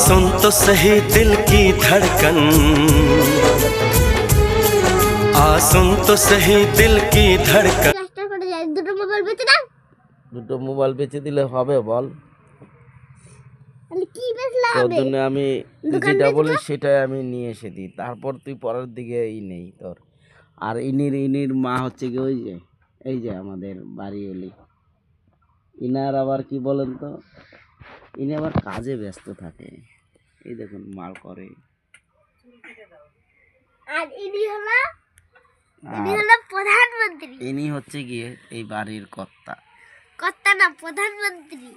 सुन तो सही दिल की धड़कन, सुन तो सही दिल की धड़कन। দুটো মোবাইল বেচে দিলে হবে বল? তোর জন্য আমি যেটা বলি সেটাই আমি নিয়ে এসে দিই, তারপর তুই পরের দিকে নেই তোর। আর ইনির মা হচ্ছে কি ওই যে এই যে আমাদের বাড়িওলি, ইনার আবার কি বলেন তো, ইনি আবার কাজে ব্যস্ত থাকে। এই দেখুন মাল করে। আর ইনি হলো প্রধানমন্ত্রী। ইনি হচ্ছে গিয়ে এই বাড়ির কর্তা। কর্তা না, প্রধানমন্ত্রী।